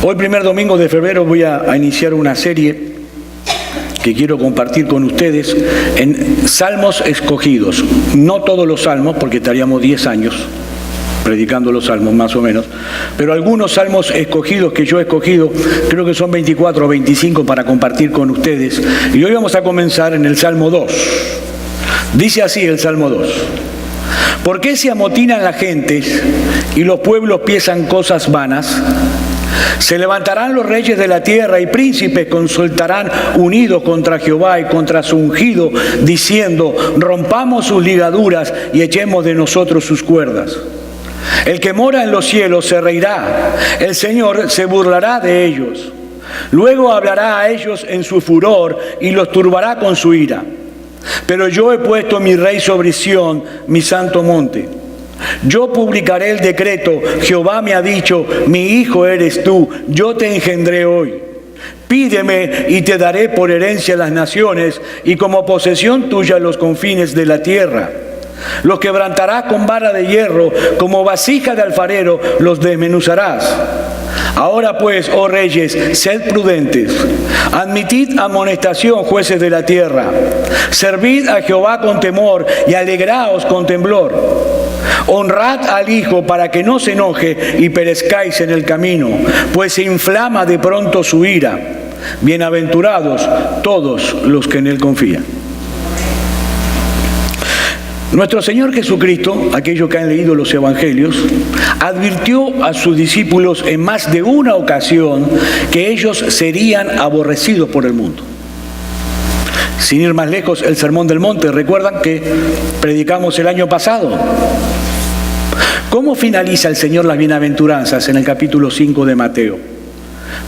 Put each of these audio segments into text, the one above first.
Hoy, primer domingo de febrero, voy a iniciar una serie que quiero compartir con ustedes en salmos escogidos. No todos los salmos, porque estaríamos 10 años predicando los salmos, más o menos, pero algunos salmos escogidos que yo he escogido, creo que son 24 o 25 para compartir con ustedes. Y hoy vamos a comenzar en el Salmo 2. Dice así el Salmo 2. ¿Por qué se amotinan las gentes y los pueblos piensan cosas vanas? Se levantarán los reyes de la tierra y príncipes consultarán unidos contra Jehová y contra su ungido, diciendo: rompamos sus ligaduras y echemos de nosotros sus cuerdas. El que mora en los cielos se reirá, el Señor se burlará de ellos. Luego hablará a ellos en su furor y los turbará con su ira. Pero yo he puesto mi rey sobre Sión, mi santo monte. Yo publicaré el decreto. Jehová me ha dicho: mi hijo eres tú, yo te engendré hoy. Pídeme y te daré por herencia las naciones y como posesión tuya los confines de la tierra. Los quebrantarás con vara de hierro, como vasija de alfarero los desmenuzarás. Ahora pues, oh reyes, sed prudentes, admitid amonestación, jueces de la tierra. Servid a Jehová con temor y alegraos con temblor. Honrad al Hijo para que no se enoje y perezcáis en el camino, pues se inflama de pronto su ira. Bienaventurados todos los que en Él confían. Nuestro Señor Jesucristo, aquellos que han leído los Evangelios, advirtió a sus discípulos en más de una ocasión que ellos serían aborrecidos por el mundo. Sin ir más lejos, el Sermón del Monte, recuerdan que predicamos el año pasado. ¿Cómo finaliza el Señor las bienaventuranzas en el capítulo 5 de Mateo?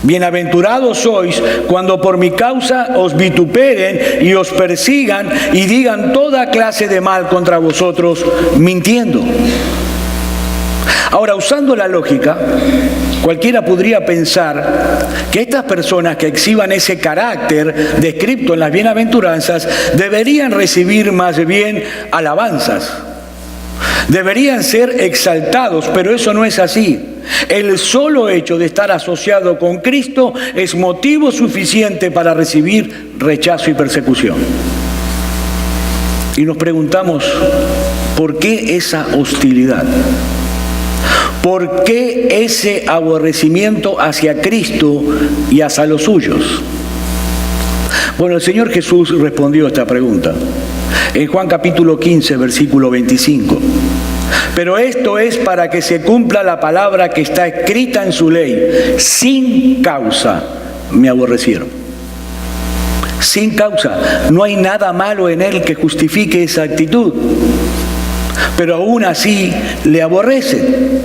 Bienaventurados sois cuando por mi causa os vituperen y os persigan y digan toda clase de mal contra vosotros, mintiendo. Ahora, usando la lógica, cualquiera podría pensar que estas personas que exhiban ese carácter descrito en las bienaventuranzas deberían recibir más bien alabanzas. Deberían ser exaltados, pero eso no es así. El solo hecho de estar asociado con Cristo es motivo suficiente para recibir rechazo y persecución. Y nos preguntamos, ¿por qué esa hostilidad? ¿Por qué ese aborrecimiento hacia Cristo y hacia los suyos? Bueno, el Señor Jesús respondió a esta pregunta en Juan capítulo 15, versículo 25. Pero esto es para que se cumpla la palabra que está escrita en su ley. Sin causa me aborrecieron. Sin causa. No hay nada malo en él que justifique esa actitud. Pero aún así le aborrecen.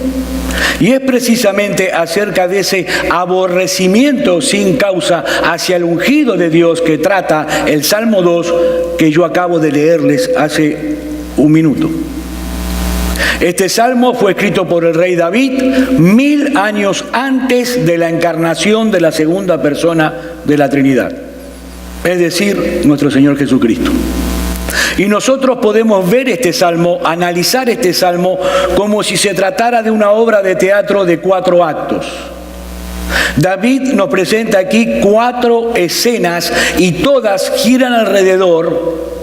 Y es precisamente acerca de ese aborrecimiento sin causa hacia el ungido de Dios que trata el Salmo 2 que yo acabo de leerles hace un minuto. Este salmo fue escrito por el rey David 1000 años antes de la encarnación de la segunda persona de la Trinidad, es decir, nuestro Señor Jesucristo. Y nosotros podemos ver este salmo, analizar este salmo como si se tratara de una obra de teatro de 4 actos. David nos presenta aquí 4 escenas y todas giran alrededor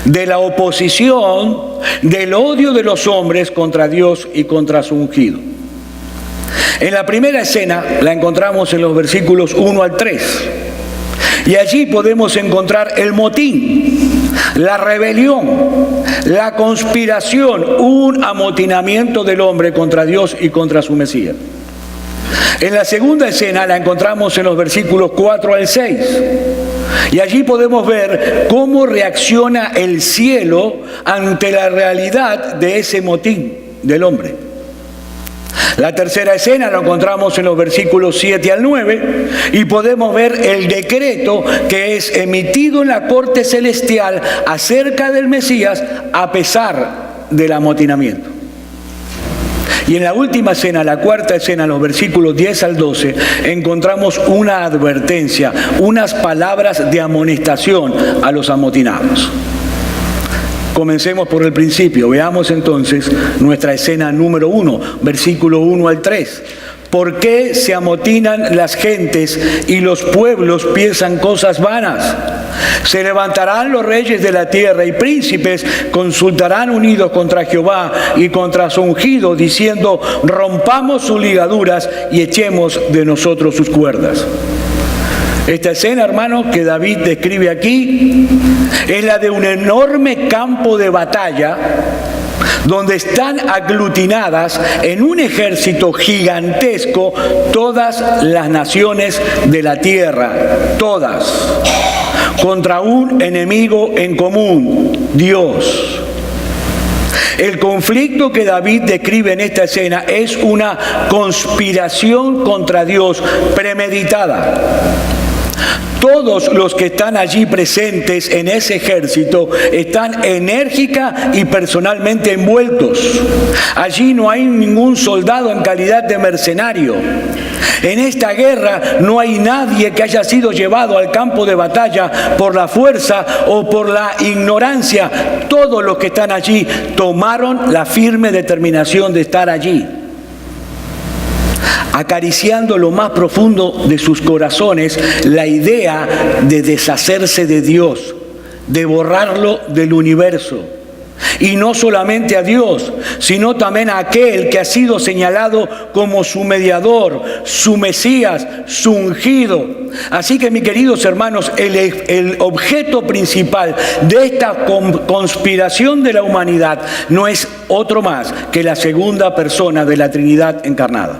de la oposición, del odio de los hombres contra Dios y contra su ungido. En la primera escena la encontramos en los versículos 1 al 3. Y allí podemos encontrar el motín, la rebelión, la conspiración, un amotinamiento del hombre contra Dios y contra su Mesías. En la segunda escena la encontramos en los versículos 4 al 6. Y allí podemos ver cómo reacciona el cielo ante la realidad de ese motín del hombre. La tercera escena la encontramos en los versículos 7 al 9 y podemos ver el decreto que es emitido en la corte celestial acerca del Mesías a pesar del amotinamiento. Y en la última escena, la cuarta escena, los versículos 10 al 12, encontramos una advertencia, unas palabras de amonestación a los amotinados. Comencemos por el principio. Veamos entonces nuestra escena número 1, versículo 1 al 3. ¿Por qué se amotinan las gentes y los pueblos piensan cosas vanas? Se levantarán los reyes de la tierra y príncipes consultarán unidos contra Jehová y contra su ungido, diciendo: rompamos sus ligaduras y echemos de nosotros sus cuerdas. Esta escena, hermano, que David describe aquí, es la de un enorme campo de batalla donde están aglutinadas en un ejército gigantesco todas las naciones de la tierra, todas, contra un enemigo en común, Dios. El conflicto que David describe en esta escena es una conspiración contra Dios premeditada. Todos los que están allí presentes en ese ejército están enérgica y personalmente envueltos. Allí no hay ningún soldado en calidad de mercenario. En esta guerra no hay nadie que haya sido llevado al campo de batalla por la fuerza o por la ignorancia. Todos los que están allí tomaron la firme determinación de estar allí, acariciando lo más profundo de sus corazones la idea de deshacerse de Dios, de borrarlo del universo. Y no solamente a Dios, sino también a aquel que ha sido señalado como su mediador, su Mesías, su ungido. Así que, mis queridos hermanos, el objeto principal de esta conspiración de la humanidad no es otro más que la segunda persona de la Trinidad encarnada.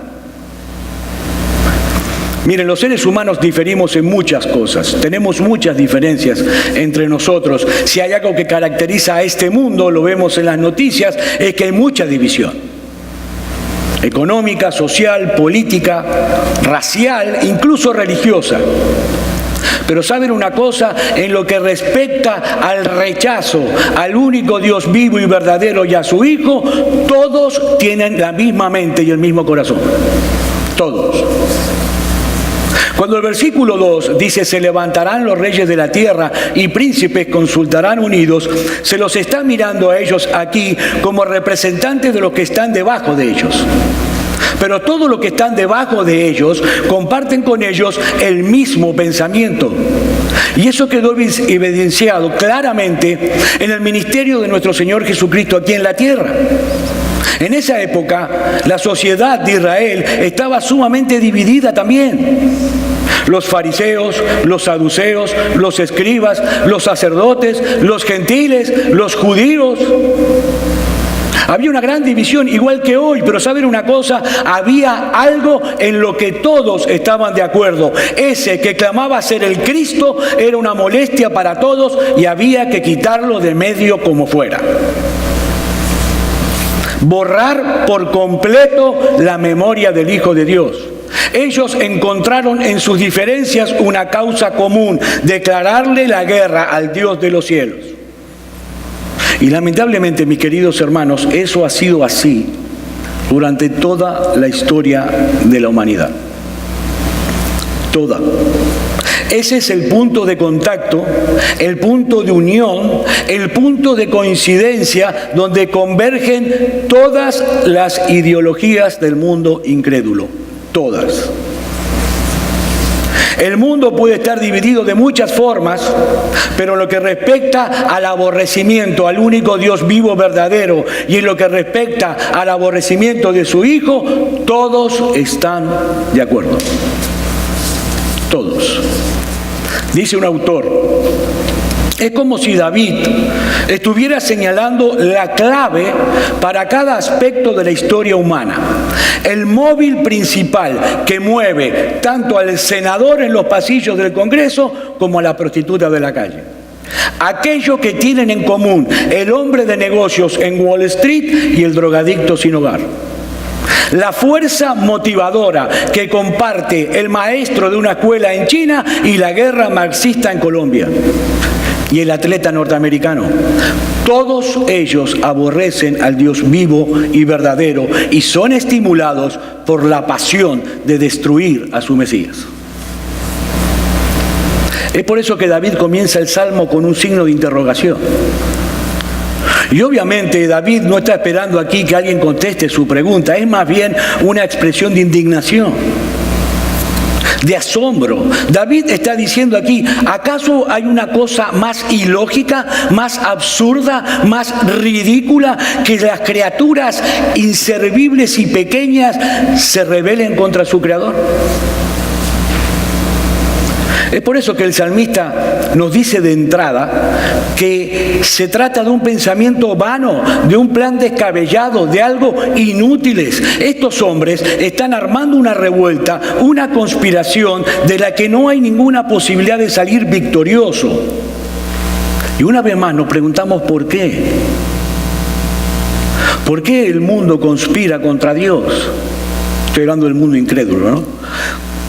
Miren, los seres humanos diferimos en muchas cosas, tenemos muchas diferencias entre nosotros. Si hay algo que caracteriza a este mundo, lo vemos en las noticias, es que hay mucha división. Económica, social, política, racial, incluso religiosa. Pero ¿saben una cosa? En lo que respecta al rechazo al único Dios vivo y verdadero y a su Hijo, todos tienen la misma mente y el mismo corazón. Todos. Cuando el versículo 2 dice: se levantarán los reyes de la tierra y príncipes consultarán unidos, se los está mirando a ellos aquí como representantes de los que están debajo de ellos. Pero todos los que están debajo de ellos comparten con ellos el mismo pensamiento. Y eso quedó evidenciado claramente en el ministerio de nuestro Señor Jesucristo aquí en la tierra. En esa época, la sociedad de Israel estaba sumamente dividida también. Los fariseos, los saduceos, los escribas, los sacerdotes, los gentiles, los judíos. Había una gran división, igual que hoy, pero ¿saben una cosa? Había algo en lo que todos estaban de acuerdo. Ese que clamaba ser el Cristo era una molestia para todos y había que quitarlo de medio como fuera. Borrar por completo la memoria del Hijo de Dios. Ellos encontraron en sus diferencias una causa común: declararle la guerra al Dios de los cielos. Y lamentablemente, mis queridos hermanos, eso ha sido así durante toda la historia de la humanidad. Toda. Ese es el punto de contacto, el punto de unión, el punto de coincidencia donde convergen todas las ideologías del mundo incrédulo. Todas. El mundo puede estar dividido de muchas formas, pero en lo que respecta al aborrecimiento al único Dios vivo verdadero y en lo que respecta al aborrecimiento de su Hijo, todos están de acuerdo. Todos. Dice un autor: es como si David estuviera señalando la clave para cada aspecto de la historia humana. El móvil principal que mueve tanto al senador en los pasillos del Congreso como a la prostituta de la calle. Aquello que tienen en común el hombre de negocios en Wall Street y el drogadicto sin hogar. La fuerza motivadora que comparte el maestro de una escuela en China y la guerra marxista en Colombia. Y el atleta norteamericano. Todos ellos aborrecen al Dios vivo y verdadero y son estimulados por la pasión de destruir a su Mesías. Es por eso que David comienza el Salmo con un signo de interrogación. Y obviamente David no está esperando aquí que alguien conteste su pregunta, es más bien una expresión de indignación, de asombro. David está diciendo aquí, ¿acaso hay una cosa más ilógica, más absurda, más ridícula que las criaturas inservibles y pequeñas se rebelen contra su Creador? Es por eso que el salmista nos dice de entrada que se trata de un pensamiento vano, de un plan descabellado, de algo inútiles. Estos hombres están armando una revuelta, una conspiración de la que no hay ninguna posibilidad de salir victorioso. Y una vez más nos preguntamos ¿por qué? ¿Por qué el mundo conspira contra Dios? Estoy hablando del mundo incrédulo, ¿no?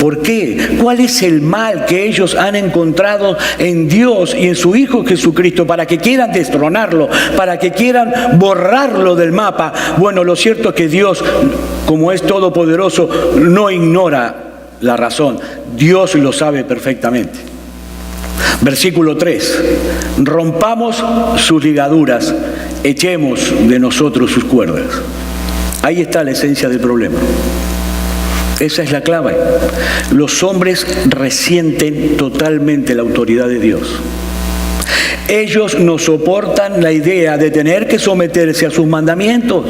¿Por qué? ¿Cuál es el mal que ellos han encontrado en Dios y en su Hijo Jesucristo para que quieran destronarlo, para que quieran borrarlo del mapa? Bueno, lo cierto es que Dios, como es todopoderoso, no ignora la razón. Dios lo sabe perfectamente. Versículo 3. Rompamos sus ligaduras, echemos de nosotros sus cuerdas. Ahí está la esencia del problema. Esa es la clave. Los hombres resienten totalmente la autoridad de Dios. Ellos no soportan la idea de tener que someterse a sus mandamientos.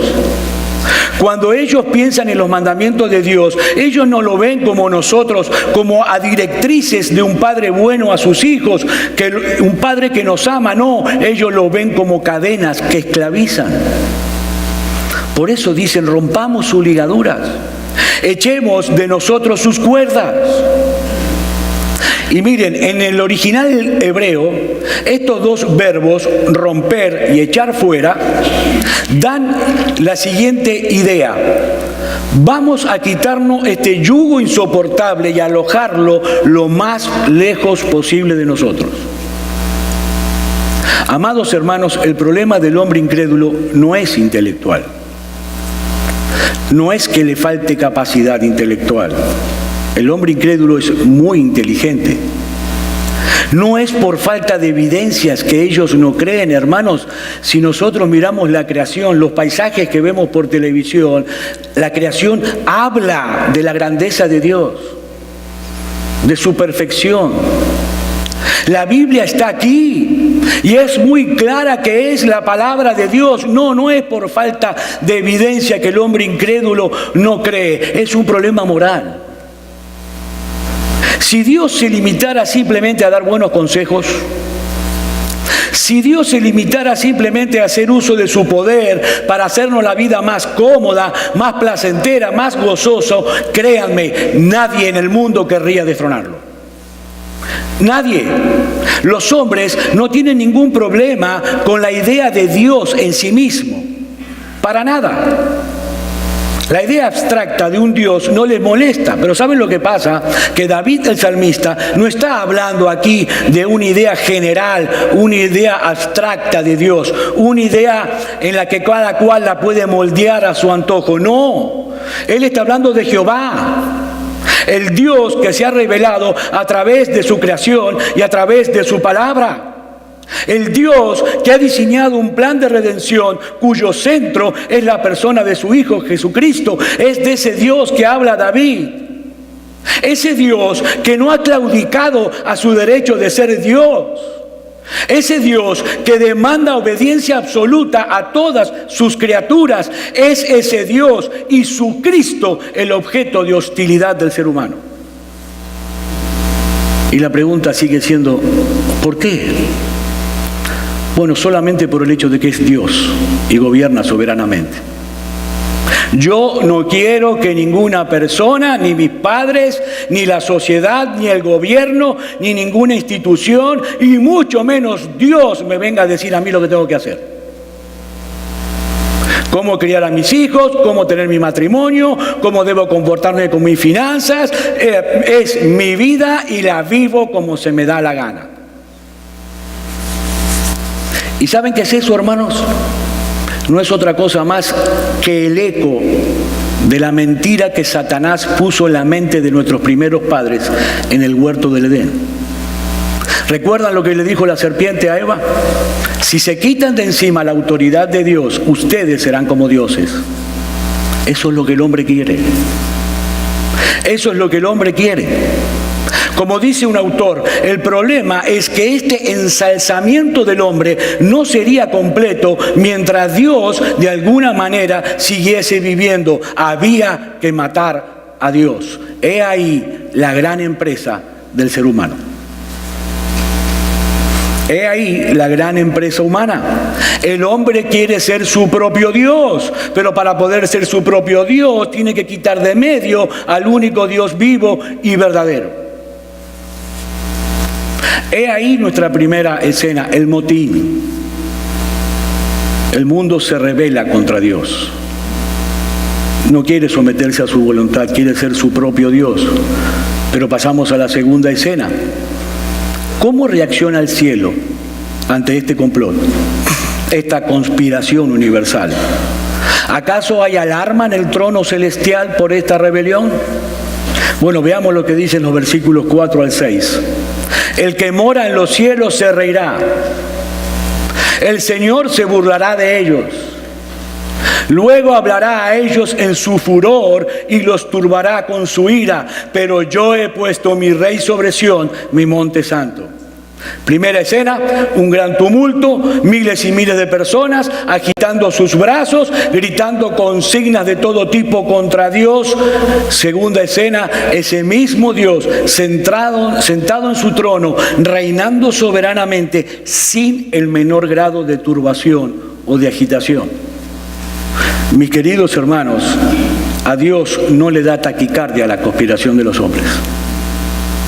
Cuando ellos piensan en los mandamientos de Dios, ellos no lo ven como nosotros, como a directrices de un padre bueno a sus hijos, que un padre que nos ama, no, ellos lo ven como cadenas que esclavizan. Por eso dicen, rompamos sus ligaduras. Echemos de nosotros sus cuerdas. Y miren, en el original hebreo, estos dos verbos, romper y echar fuera, dan la siguiente idea. Vamos a quitarnos este yugo insoportable y alojarlo lo más lejos posible de nosotros. Amados hermanos, el problema del hombre incrédulo no es intelectual. No es que le falte capacidad intelectual. El hombre incrédulo es muy inteligente. No es por falta de evidencias que ellos no creen, hermanos. Si nosotros miramos la creación, los paisajes que vemos por televisión, la creación habla de la grandeza de Dios, de su perfección. La Biblia está aquí y es muy clara que es la palabra de Dios. No es por falta de evidencia que el hombre incrédulo no cree. Es un problema moral. Si Dios se limitara simplemente a dar buenos consejos, si Dios se limitara simplemente a hacer uso de su poder para hacernos la vida más cómoda, más placentera, más gozoso, créanme, nadie en el mundo querría destronarlo. Nadie. Los hombres no tienen ningún problema con la idea de Dios en sí mismo. Para nada. La idea abstracta de un Dios no les molesta, pero ¿saben lo que pasa? Que David el salmista no está hablando aquí de una idea general, una idea abstracta de Dios, una idea en la que cada cual la puede moldear a su antojo. No, él está hablando de Jehová. El Dios que se ha revelado a través de su creación y a través de su palabra. El Dios que ha diseñado un plan de redención cuyo centro es la persona de su Hijo Jesucristo. Es de ese Dios que habla David. Ese Dios que no ha claudicado a su derecho de ser Dios. Ese Dios que demanda obediencia absoluta a todas sus criaturas. Es ese Dios y su Cristo el objeto de hostilidad del ser humano. Y la pregunta sigue siendo, ¿por qué? Bueno, solamente por el hecho de que es Dios y gobierna soberanamente. Yo no quiero que ninguna persona, ni mis padres, ni la sociedad, ni el gobierno, ni ninguna institución, y mucho menos Dios me venga a decir a mí lo que tengo que hacer. Cómo criar a mis hijos, cómo tener mi matrimonio, cómo debo comportarme con mis finanzas. Es mi vida y la vivo como se me da la gana. ¿Y saben qué es eso, hermanos? No es otra cosa más que el eco de la mentira que Satanás puso en la mente de nuestros primeros padres en el huerto del Edén. ¿Recuerdan lo que le dijo la serpiente a Eva? Si se quitan de encima la autoridad de Dios, ustedes serán como dioses. Eso es lo que el hombre quiere. Eso es lo que el hombre quiere. Como dice un autor, el problema es que este ensalzamiento del hombre no sería completo mientras Dios de alguna manera siguiese viviendo. Había que matar a Dios. He ahí la gran empresa del ser humano. He ahí la gran empresa humana. El hombre quiere ser su propio Dios, pero para poder ser su propio Dios tiene que quitar de medio al único Dios vivo y verdadero. He ahí nuestra primera escena, el motín. El mundo se rebela contra Dios. No quiere someterse a su voluntad, quiere ser su propio Dios. Pero pasamos a la segunda escena. ¿Cómo reacciona el cielo ante este complot, esta conspiración universal? ¿Acaso hay alarma en el trono celestial por esta rebelión? Bueno, veamos lo que dicen los versículos 4 al 6. El que mora en los cielos se reirá. El Señor se burlará de ellos. Luego hablará a ellos en su furor y los turbará con su ira. Pero yo he puesto mi rey sobre Sión, mi monte santo. Primera escena, un gran tumulto, miles y miles de personas agitando sus brazos, gritando consignas de todo tipo contra Dios. Segunda escena, ese mismo Dios sentado en su trono, reinando soberanamente sin el menor grado de turbación o de agitación. Mis queridos hermanos, a Dios no le da taquicardia la conspiración de los hombres.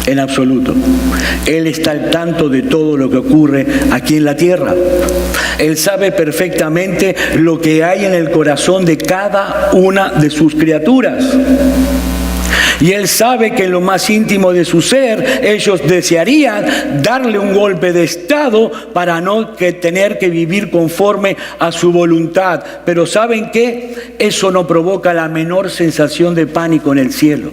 En absoluto. Él está al tanto de todo lo que ocurre aquí en la tierra. Él sabe perfectamente lo que hay en el corazón de cada una de sus criaturas. Y Él sabe que en lo más íntimo de su ser, ellos desearían darle un golpe de estado para no tener que vivir conforme a su voluntad. Pero ¿saben qué? Eso no provoca la menor sensación de pánico en el cielo.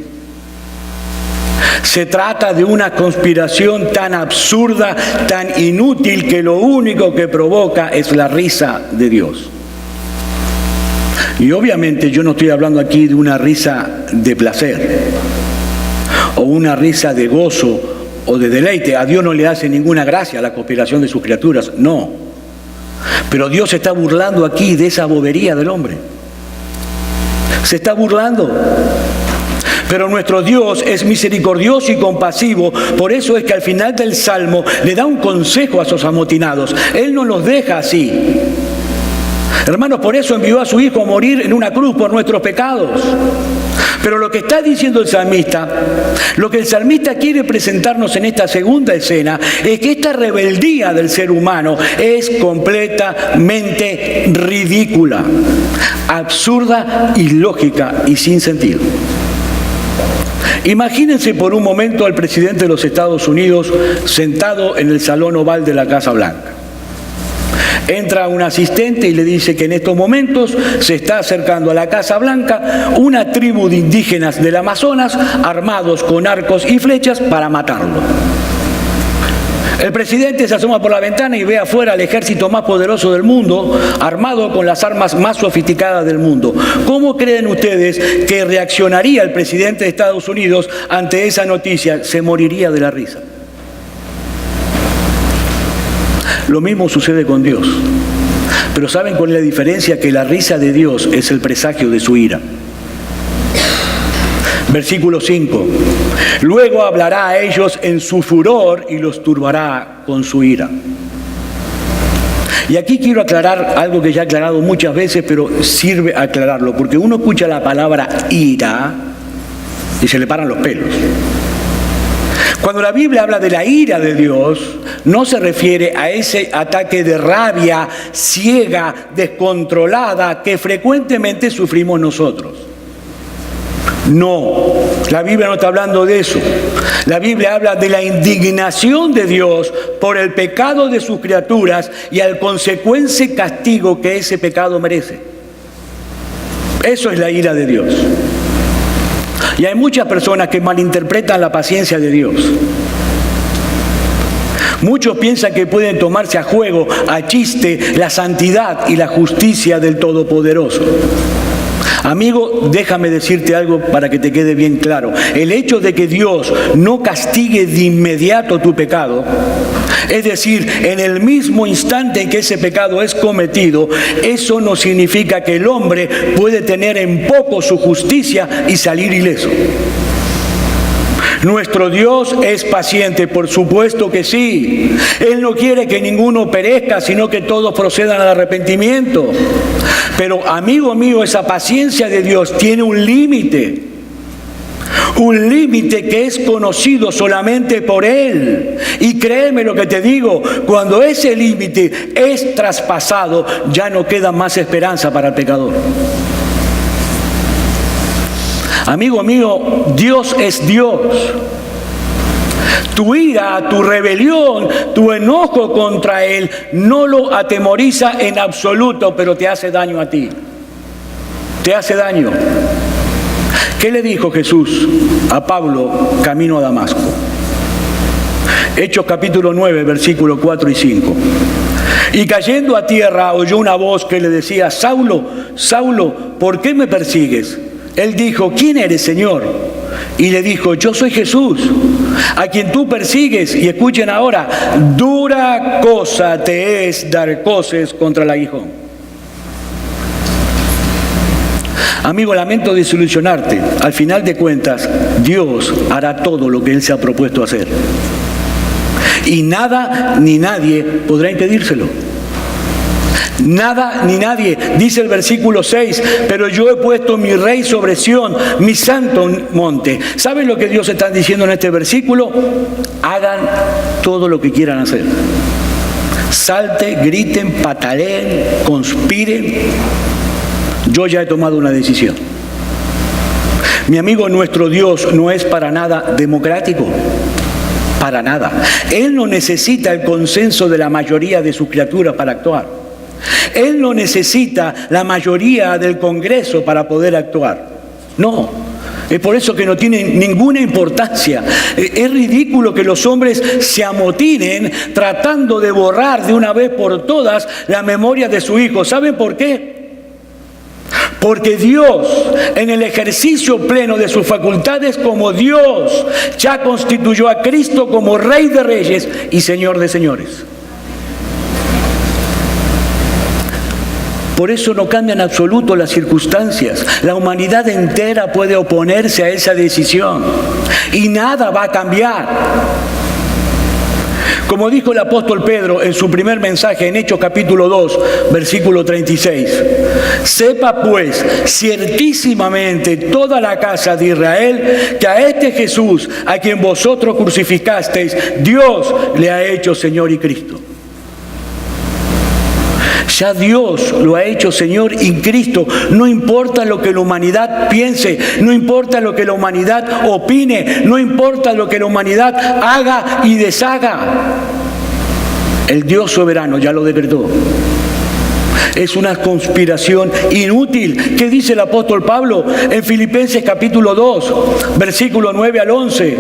Se trata de una conspiración tan absurda, tan inútil, que lo único que provoca es la risa de Dios. Y obviamente yo no estoy hablando aquí de una risa de placer, o una risa de gozo o de deleite. A Dios no le hace ninguna gracia la conspiración de sus criaturas, no. Pero Dios se está burlando aquí de esa bobería del hombre. Se está burlando. Pero nuestro Dios es misericordioso y compasivo. Por eso es que al final del Salmo le da un consejo a esos amotinados. Él no los deja así. Hermanos, por eso envió a su Hijo a morir en una cruz por nuestros pecados. Pero lo que está diciendo el salmista, lo que el salmista quiere presentarnos en esta segunda escena, es que esta rebeldía del ser humano es completamente ridícula, absurda, ilógica y sin sentido. Imagínense por un momento al presidente de los Estados Unidos sentado en el salón oval de la Casa Blanca. Entra un asistente y le dice que en estos momentos se está acercando a la Casa Blanca una tribu de indígenas del Amazonas armados con arcos y flechas para matarlo. El presidente se asoma por la ventana y ve afuera al ejército más poderoso del mundo, armado con las armas más sofisticadas del mundo. ¿Cómo creen ustedes que reaccionaría el presidente de Estados Unidos ante esa noticia? Se moriría de la risa. Lo mismo sucede con Dios. Pero ¿saben cuál es la diferencia? Que la risa de Dios es el presagio de su ira. Versículo 5. Luego hablará a ellos en su furor y los turbará con su ira. Y aquí quiero aclarar algo que ya he aclarado muchas veces, pero sirve aclararlo, porque uno escucha la palabra ira y se le paran los pelos. Cuando la Biblia habla de la ira de Dios, no se refiere a ese ataque de rabia ciega, descontrolada, que frecuentemente sufrimos nosotros. No, la Biblia no está hablando de eso. La Biblia habla de la indignación de Dios por el pecado de sus criaturas y al consecuente castigo que ese pecado merece. Eso es la ira de Dios. Y hay muchas personas que malinterpretan la paciencia de Dios. Muchos piensan que pueden tomarse a juego, a chiste, la santidad y la justicia del Todopoderoso. Amigo, déjame decirte algo para que te quede bien claro. El hecho de que Dios no castigue de inmediato tu pecado, es decir, en el mismo instante en que ese pecado es cometido, eso no significa que el hombre puede tener en poco su justicia y salir ileso. Nuestro Dios es paciente, por supuesto que sí. Él no quiere que ninguno perezca, sino que todos procedan al arrepentimiento. Pero, amigo mío, esa paciencia de Dios tiene un límite. Un límite que es conocido solamente por Él. Y créeme lo que te digo, cuando ese límite es traspasado, ya no queda más esperanza para el pecador. Amigo mío, Dios es Dios. Tu ira, tu rebelión, tu enojo contra Él no lo atemoriza en absoluto, pero te hace daño a ti. Te hace daño. ¿Qué le dijo Jesús a Pablo camino a Damasco? Hechos capítulo 9, versículos 4 y 5. Y cayendo a tierra oyó una voz que le decía: Saulo, Saulo, ¿por qué me persigues? Él dijo: ¿quién eres, Señor? Y le dijo: yo soy Jesús, a quien tú persigues. Y escuchen ahora: dura cosa te es dar coces contra el aguijón. Amigo, lamento desilusionarte. Al final de cuentas, Dios hará todo lo que Él se ha propuesto hacer. Y nada ni nadie podrá impedírselo. Nada ni nadie. Dice el versículo 6, pero yo he puesto mi rey sobre Sión, mi santo monte. ¿Saben lo que Dios está diciendo en este versículo? Hagan todo lo que quieran hacer. Salten, griten, pataleen, conspiren. Yo ya he tomado una decisión. Mi amigo, nuestro Dios no es para nada democrático. Para nada. Él no necesita el consenso de la mayoría de sus criaturas para actuar. Él no necesita la mayoría del Congreso para poder actuar. No, es por eso que no tiene ninguna importancia. Es ridículo que los hombres se amotinen tratando de borrar de una vez por todas la memoria de su Hijo. ¿Saben por qué? Porque Dios, en el ejercicio pleno de sus facultades como Dios, ya constituyó a Cristo como Rey de Reyes y Señor de Señores. Por eso no cambian en absoluto las circunstancias. La humanidad entera puede oponerse a esa decisión y nada va a cambiar. Como dijo el apóstol Pedro en su primer mensaje en Hechos capítulo 2, versículo 36. Sepa pues ciertísimamente toda la casa de Israel que a este Jesús, a quien vosotros crucificasteis, Dios le ha hecho Señor y Cristo. Ya Dios lo ha hecho Señor y Cristo. No importa lo que la humanidad piense, no importa lo que la humanidad opine, no importa lo que la humanidad haga y deshaga. El Dios soberano ya lo decretó. Es una conspiración inútil. ¿Qué dice el apóstol Pablo en Filipenses capítulo 2, versículo 9 al 11?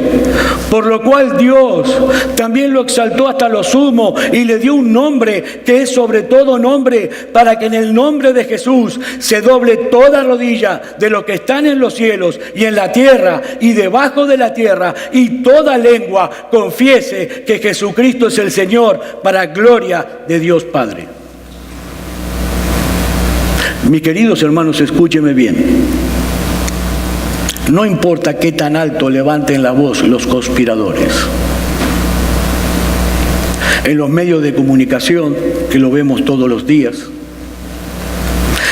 Por lo cual Dios también lo exaltó hasta lo sumo y le dio un nombre que es sobre todo nombre, para que en el nombre de Jesús se doble toda rodilla de los que están en los cielos y en la tierra y debajo de la tierra, y toda lengua confiese que Jesucristo es el Señor, para gloria de Dios Padre. Mis queridos hermanos, escúcheme bien. No importa qué tan alto levanten la voz los conspiradores. En los medios de comunicación, que lo vemos todos los días.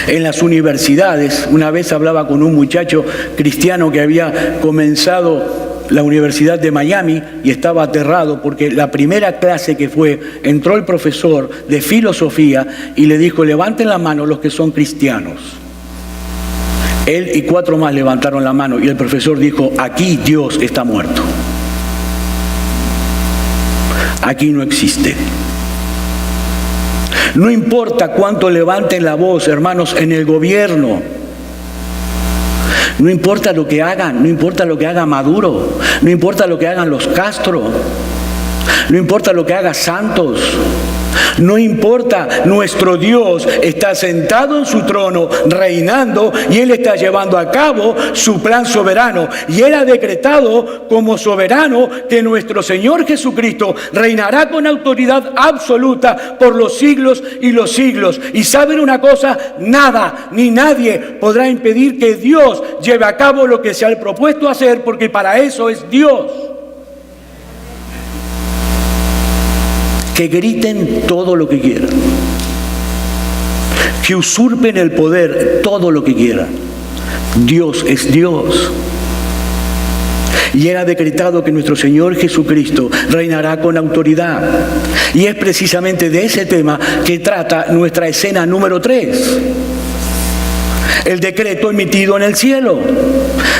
En las universidades, una vez hablaba con un muchacho cristiano que había comenzado la Universidad de Miami y estaba aterrado porque la primera clase que fue, entró el profesor de filosofía y le dijo: levanten la mano los que son cristianos. Él y 4 más levantaron la mano y el profesor dijo: aquí Dios está muerto. Aquí no existe. No importa cuánto levanten la voz, hermanos, en el gobierno. No importa lo que hagan, no importa lo que haga Maduro, no importa lo que hagan los Castro. No importa lo que haga santos. No importa, nuestro Dios está sentado en su trono, reinando, y Él está llevando a cabo su plan soberano. Y Él ha decretado como soberano que nuestro Señor Jesucristo reinará con autoridad absoluta por los siglos y los siglos. Y ¿saben una cosa? Nada ni nadie podrá impedir que Dios lleve a cabo lo que se ha propuesto hacer, porque para eso es Dios. Que griten todo lo que quieran, que usurpen el poder todo lo que quieran. Dios es Dios. Y Él ha decretado que nuestro Señor Jesucristo reinará con autoridad. Y es precisamente de ese tema que trata nuestra escena número 3. El decreto emitido en el cielo.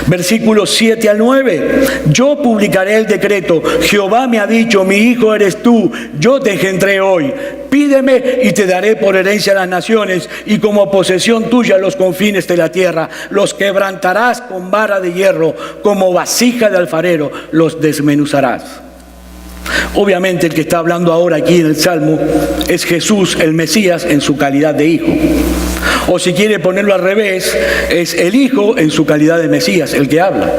Versículos 7 al 9. Yo publicaré el decreto. Jehová me ha dicho, mi hijo eres tú, yo te engendré hoy. Pídeme y te daré por herencia a las naciones y como posesión tuya los confines de la tierra. Los quebrantarás con vara de hierro, como vasija de alfarero los desmenuzarás. Obviamente el que está hablando ahora aquí en el Salmo es Jesús, el Mesías, en su calidad de hijo. O si quiere ponerlo al revés, es el Hijo en su calidad de Mesías el que habla.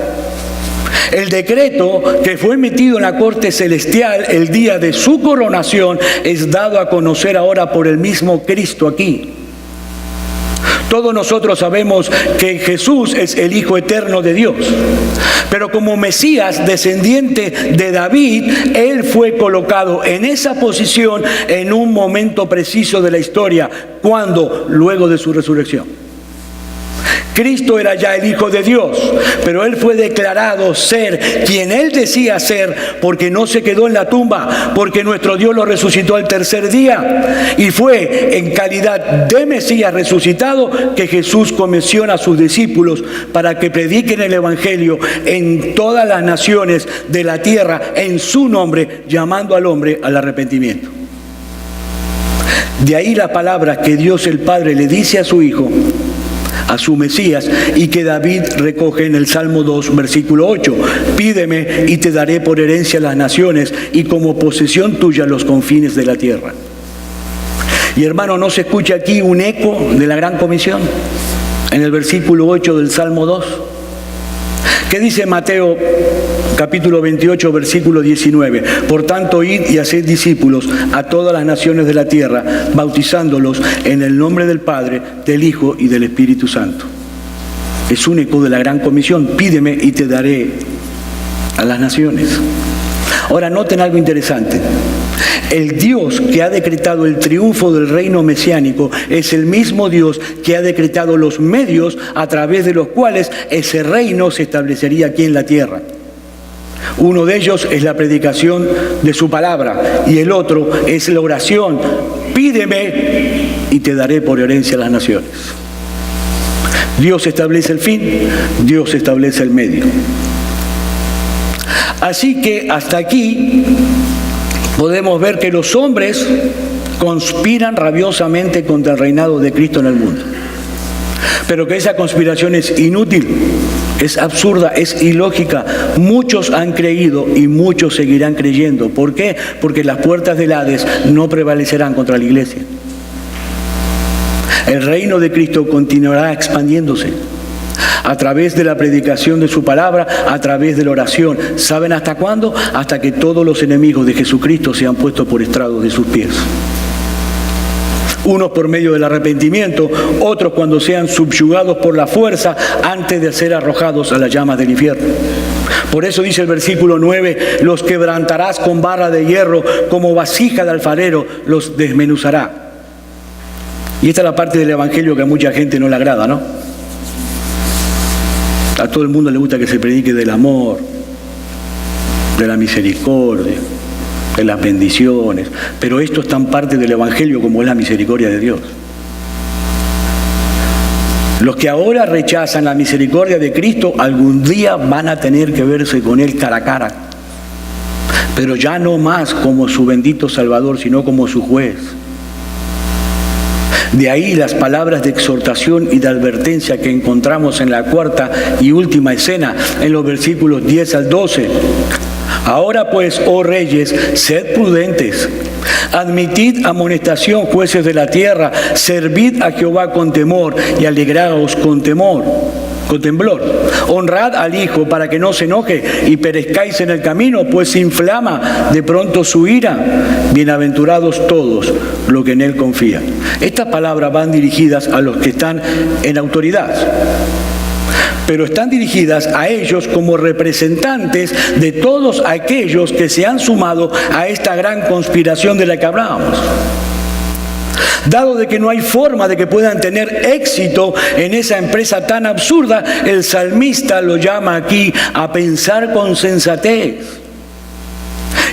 El decreto que fue emitido en la corte celestial el día de su coronación es dado a conocer ahora por el mismo Cristo aquí. Todos nosotros sabemos que Jesús es el Hijo eterno de Dios. Pero como Mesías, descendiente de David, Él fue colocado en esa posición en un momento preciso de la historia. ¿Cuándo? Luego de su resurrección. Cristo era ya el Hijo de Dios, pero Él fue declarado ser quien Él decía ser, porque no se quedó en la tumba, porque nuestro Dios lo resucitó al tercer día. Y fue en calidad de Mesías resucitado que Jesús comisiona a sus discípulos para que prediquen el Evangelio en todas las naciones de la tierra en su nombre, llamando al hombre al arrepentimiento. De ahí las palabras que Dios el Padre le dice a su Hijo, a su Mesías, y que David recoge en el Salmo 2, versículo 8. Pídeme y te daré por herencia las naciones y como posesión tuya los confines de la tierra. Y hermano, ¿no se escucha aquí un eco de la gran comisión? En el versículo 8 del Salmo 2. ¿Qué dice Mateo capítulo 28, versículo 19? Por tanto, id y haced discípulos a todas las naciones de la tierra, bautizándolos en el nombre del Padre, del Hijo y del Espíritu Santo. Es un eco de la gran comisión. Pídeme y te daré a las naciones. Ahora noten algo interesante. El Dios que ha decretado el triunfo del reino mesiánico es el mismo Dios que ha decretado los medios a través de los cuales ese reino se establecería aquí en la tierra. Uno de ellos es la predicación de su palabra y el otro es la oración. Pídeme y te daré por herencia a las naciones. Dios establece el fin, Dios establece el medio. Así que hasta aquí podemos ver que los hombres conspiran rabiosamente contra el reinado de Cristo en el mundo. Pero que esa conspiración es inútil, es absurda, es ilógica. Muchos han creído y muchos seguirán creyendo. ¿Por qué? Porque las puertas del Hades no prevalecerán contra la iglesia. El reino de Cristo continuará expandiéndose a través de la predicación de su palabra, a través de la oración. ¿Saben hasta cuándo? Hasta que todos los enemigos de Jesucristo sean puestos por estrado de sus pies. Unos por medio del arrepentimiento, otros cuando sean subyugados por la fuerza antes de ser arrojados a las llamas del infierno. Por eso dice el versículo 9, los quebrantarás con barra de hierro, como vasija de alfarero los desmenuzará. Y esta es la parte del evangelio que a mucha gente no le agrada, ¿no? A todo el mundo le gusta que se predique del amor, de la misericordia, de las bendiciones, pero esto es tan parte del evangelio como es la misericordia de Dios. Los que ahora rechazan la misericordia de Cristo algún día van a tener que verse con Él cara a cara, pero ya no más como su bendito Salvador, sino como su juez. De ahí las palabras de exhortación y de advertencia que encontramos en la cuarta y última escena, en los versículos 10 al 12. Ahora pues, oh reyes, sed prudentes, admitid amonestación, jueces de la tierra, servid a Jehová con temor y alegraos con temblor. Honrad al Hijo para que no se enoje y perezcáis en el camino, pues se inflama de pronto su ira. Bienaventurados todos los que en Él confían. Estas palabras van dirigidas a los que están en autoridad, pero están dirigidas a ellos como representantes de todos aquellos que se han sumado a esta gran conspiración de la que hablábamos. Dado de que no hay forma de que puedan tener éxito en esa empresa tan absurda, el salmista lo llama aquí a pensar con sensatez.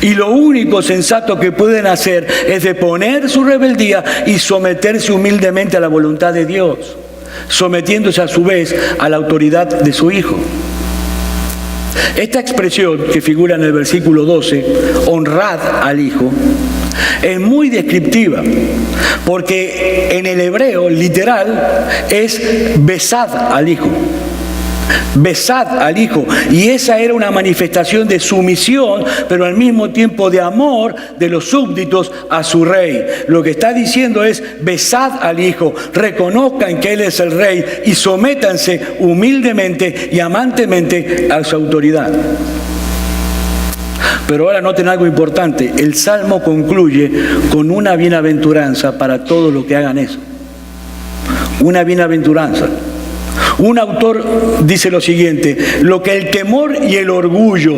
Y lo único sensato que pueden hacer es deponer su rebeldía y someterse humildemente a la voluntad de Dios, sometiéndose a su vez a la autoridad de su Hijo. Esta expresión que figura en el versículo 12, honrad al Hijo, es muy descriptiva, porque en el hebreo literal es besad al Hijo. Besad al Hijo. Y esa era una manifestación de sumisión, pero al mismo tiempo de amor de los súbditos a su rey. Lo que está diciendo es: besad al Hijo, reconozcan que Él es el rey y sométanse humildemente y amantemente a su autoridad. Pero ahora noten algo importante. El Salmo concluye con una bienaventuranza para todos los que hagan eso. Una bienaventuranza. Un autor dice lo siguiente: lo que el temor y el orgullo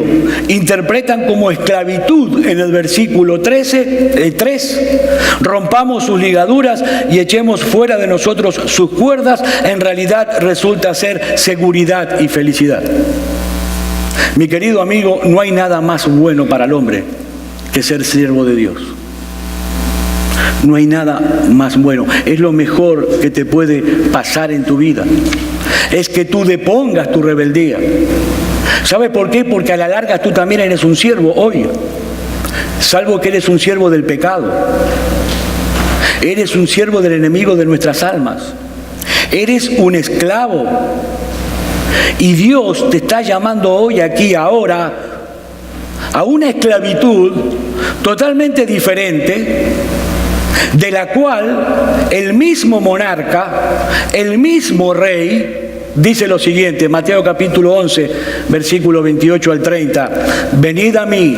interpretan como esclavitud en el versículo 3, rompamos sus ligaduras y echemos fuera de nosotros sus cuerdas, en realidad resulta ser seguridad y felicidad. Mi querido amigo, no hay nada más bueno para el hombre que ser siervo de Dios. No hay nada más bueno. Es lo mejor que te puede pasar en tu vida. Es que tú depongas tu rebeldía. ¿Sabes por qué? Porque a la larga tú también eres un siervo hoy. Salvo que eres un siervo del pecado. Eres un siervo del enemigo de nuestras almas. Eres un esclavo. Y Dios te está llamando hoy, aquí, ahora, a una esclavitud totalmente diferente, de la cual el mismo monarca, el mismo rey, dice lo siguiente, Mateo capítulo 11, versículo 28 al 30, venid a mí,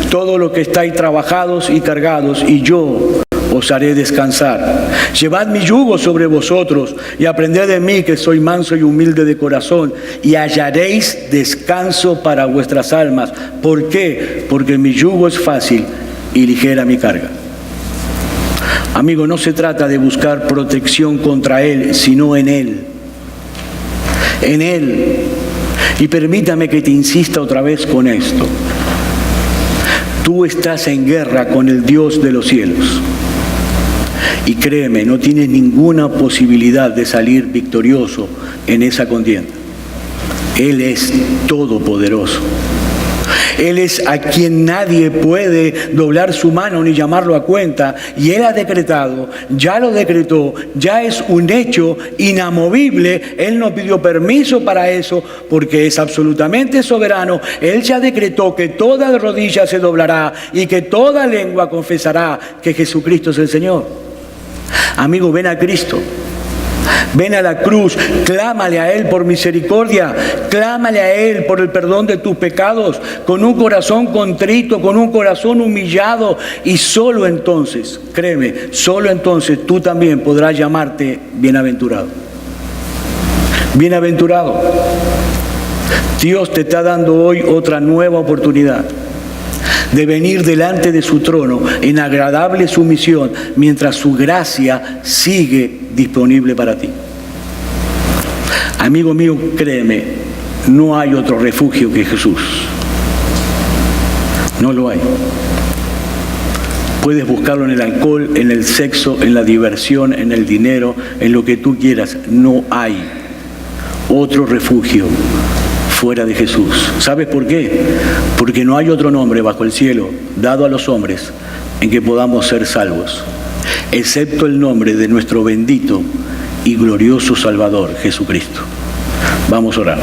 todos los que estáis trabajados y cargados, y yo os haré descansar. Llevad mi yugo sobre vosotros y aprended de mí, que soy manso y humilde de corazón, y hallaréis descanso para vuestras almas. ¿Por qué? Porque mi yugo es fácil y ligera mi carga. Amigo, no se trata de buscar protección contra Él, sino en Él. En Él. Y permítame que te insista otra vez con esto. Tú estás en guerra con el Dios de los cielos. Y créeme, no tienes ninguna posibilidad de salir victorioso en esa contienda. Él es todopoderoso. Él es a quien nadie puede doblar su mano ni llamarlo a cuenta. Y Él ha decretado, ya lo decretó, ya es un hecho inamovible. Él no pidió permiso para eso porque es absolutamente soberano. Él ya decretó que toda rodilla se doblará y que toda lengua confesará que Jesucristo es el Señor. Amigo, ven a Cristo. Ven a la cruz, clámale a Él por misericordia, clámale a Él por el perdón de tus pecados, con un corazón contrito, con un corazón humillado, y solo entonces, créeme, solo entonces tú también podrás llamarte bienaventurado. Bienaventurado. Dios te está dando hoy otra nueva oportunidad de venir delante de su trono en agradable sumisión mientras su gracia sigue disponible para ti. Amigo mío, créeme, no hay otro refugio que Jesús. No lo hay. Puedes buscarlo en el alcohol, en el sexo, en la diversión, en el dinero, en lo que tú quieras. No hay otro refugio fuera de Jesús. ¿Sabes por qué? Porque no hay otro nombre bajo el cielo dado a los hombres en que podamos ser salvos, excepto el nombre de nuestro bendito y glorioso Salvador, Jesucristo. Vamos a orar.